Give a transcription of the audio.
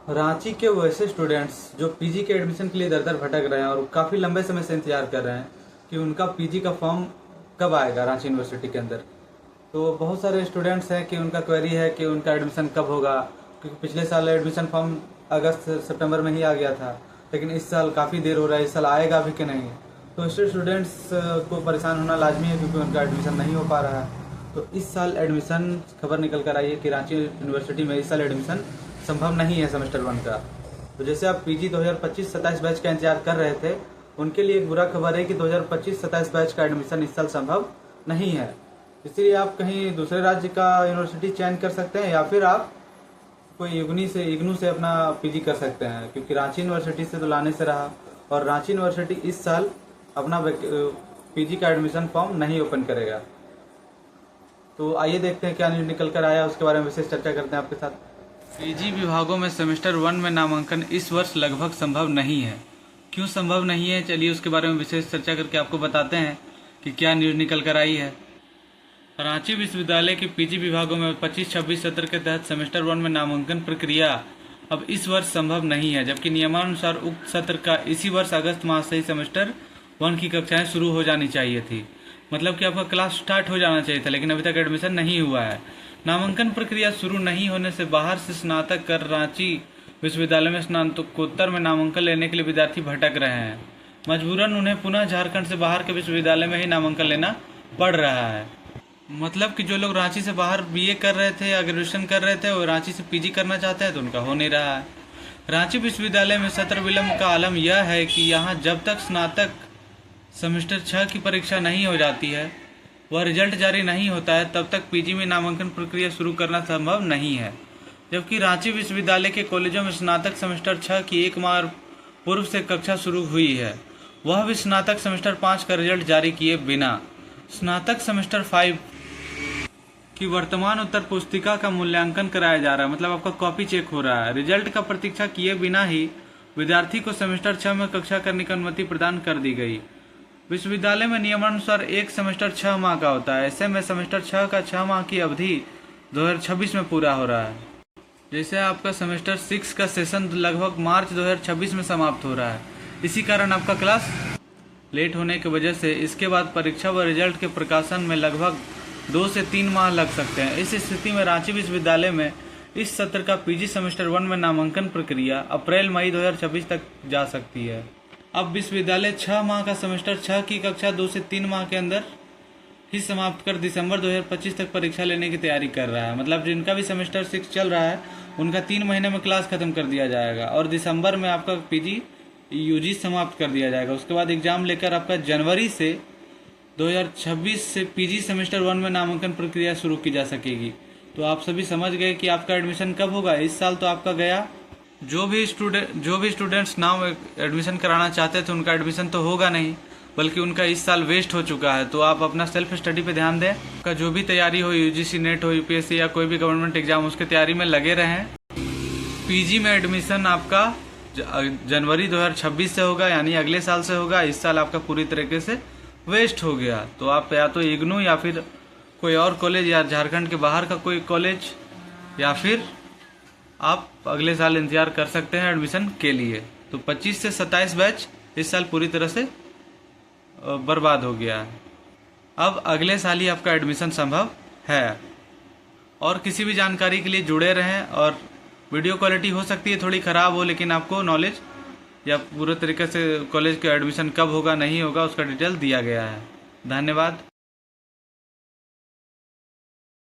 रांची के वैसे स्टूडेंट्स जो पीजी के एडमिशन के लिए दर दर भटक रहे हैं और काफ़ी लंबे समय से इंतजार कर रहे हैं कि उनका पीजी का फॉर्म कब आएगा रांची यूनिवर्सिटी के अंदर। तो बहुत सारे स्टूडेंट्स हैं कि उनका क्वेरी है कि उनका एडमिशन कब होगा, क्योंकि पिछले साल एडमिशन फॉर्म अगस्त सितंबर में ही आ गया था, लेकिन इस साल काफ़ी देर हो रहा है, इस साल आएगा भी कि नहीं। तो इससे स्टूडेंट्स को परेशान होना लाजमी है क्योंकि उनका एडमिशन नहीं हो पा रहा है। तो इस साल एडमिशन खबर निकल कर आई है कि रांची यूनिवर्सिटी में इस साल एडमिशन संभव नहीं है सेमेस्टर 1 का। तो जैसे आप पीजी 2025-27 बैच का इंतजार कर रहे थे, उनके लिए एक बुरा खबर है कि 2025-27 बैच का एडमिशन इस साल संभव नहीं है। इसलिए आप कहीं दूसरे राज्य का यूनिवर्सिटी चयन कर सकते हैं या फिर आप कोई इग्नू से अपना पीजी कर सकते हैं, क्योंकि रांची यूनिवर्सिटी से तो लाने से रहा और रांची यूनिवर्सिटी इस साल अपना पीजी का एडमिशन फॉर्म नहीं ओपन करेगा। तो आइए देखते हैं क्या न्यूज निकल कर आया, उसके बारे में विशेष चर्चा करते हैं आपके साथ। पीजी विभागों में सेमेस्टर 1 में नामांकन इस वर्ष लगभग संभव नहीं है। क्यों संभव नहीं है, चलिए उसके बारे में विशेष चर्चा करके आपको बताते हैं कि क्या न्यूज निकल कर आई है। रांची विश्वविद्यालय के पीजी विभागों में 25-26 सत्र के तहत सेमेस्टर 1 में नामांकन प्रक्रिया अब इस वर्ष संभव नहीं है, जबकि नियमानुसार उक्त सत्र का इसी वर्ष अगस्त माह से ही सेमेस्टर 1 की कक्षाएं शुरू हो जानी चाहिए थी। मतलब कि आपका क्लास स्टार्ट हो जाना चाहिए था, लेकिन अभी तक एडमिशन नहीं हुआ है। नामांकन प्रक्रिया शुरू नहीं होने से बाहर से स्नातक कर रांची विश्वविद्यालय में स्नातकोत्तर में नामांकन लेने के लिए विद्यार्थी भटक रहे हैं। मजबूरन उन्हें पुनः झारखंड से बाहर के विश्वविद्यालय में ही नामांकन लेना पड़ रहा है। मतलब कि जो लोग रांची से बाहर बीए कर रहे थे या ग्रेजुएशन कर रहे थे, वो रांची से पीजी करना चाहते हैं तो उनका हो नहीं रहा है। रांची विश्वविद्यालय में सत्र विलंब का आलम यह है कि यहाँ जब तक स्नातक सेमेस्टर 6 की परीक्षा नहीं हो जाती है, वह रिजल्ट जारी नहीं होता है, तब तक पीजी में नामांकन प्रक्रिया शुरू करना संभव नहीं है। जबकि रांची विश्वविद्यालय के कॉलेजों में स्नातक सेमेस्टर 6 की एक माह पूर्व से कक्षा शुरू हुई है, वह भी स्नातक सेमेस्टर 5 का रिजल्ट जारी किए बिना। स्नातक सेमेस्टर 5 की वर्तमान उत्तर पुस्तिका का मूल्यांकन कराया जा रहा है, मतलब आपका कॉपी चेक हो रहा है। रिजल्ट का प्रतीक्षा किए बिना ही विद्यार्थी को सेमेस्टर 6 में कक्षा करने की अनुमति प्रदान कर दी गई। विश्वविद्यालय में नियमानुसार एक सेमेस्टर 6 माह का होता है, ऐसे में सेमेस्टर 6 का 6 माह की अवधि 2026 में पूरा हो रहा है। जैसे आपका सेमेस्टर 6 का सेशन लगभग मार्च 2026 में समाप्त हो रहा है, इसी कारण आपका क्लास लेट होने की वजह से इसके बाद परीक्षा व रिजल्ट के प्रकाशन में लगभग 2 से 3 माह लग सकते हैं। इस स्थिति में रांची विश्वविद्यालय में इस सत्र का पीजी सेमेस्टर 1 में नामांकन प्रक्रिया अप्रैल-मई 2026 तक जा सकती है। अब विश्वविद्यालय 6 माह का सेमेस्टर 6 की कक्षा 2 से 3 माह के अंदर ही समाप्त कर दिसंबर 2025 तक परीक्षा लेने की तैयारी कर रहा है। मतलब जिनका भी सेमेस्टर 6 चल रहा है उनका 3 महीने में क्लास खत्म कर दिया जाएगा और दिसंबर में आपका पीजी यूजी समाप्त कर दिया जाएगा। उसके बाद एग्जाम लेकर आपका जनवरी से 2026 से पीजी सेमेस्टर 1 में नामांकन प्रक्रिया शुरू की जा सकेगी। तो आप सभी समझ गए कि आपका एडमिशन कब होगा। इस साल तो आपका गया। जो भी स्टूडेंट्स नाम एडमिशन कराना चाहते थे उनका एडमिशन तो होगा नहीं, बल्कि उनका इस साल वेस्ट हो चुका है। तो आप अपना सेल्फ स्टडी पे ध्यान दें। आपका जो भी तैयारी हो, यूजीसी नेट हो, यूपीएससी या कोई भी गवर्नमेंट एग्जाम, उसकी तैयारी में लगे रहें। पीजी में एडमिशन आपका जनवरी 2026 से होगा, यानी अगले साल से होगा। इस साल आपका पूरी तरीके से वेस्ट हो गया। तो आप या तो इग्नू या फिर कोई और कॉलेज या झारखंड के बाहर का कोई कॉलेज या फिर आप अगले साल इंतजार कर सकते हैं एडमिशन के लिए। तो 25 से 27 बैच इस साल पूरी तरह से बर्बाद हो गया है। अब अगले साल ही आपका एडमिशन संभव है। और किसी भी जानकारी के लिए जुड़े रहें। और वीडियो क्वालिटी हो सकती है थोड़ी ख़राब हो, लेकिन आपको नॉलेज या पूरे तरीके से कॉलेज का एडमिशन कब होगा नहीं होगा उसका डिटेल दिया गया है। धन्यवाद।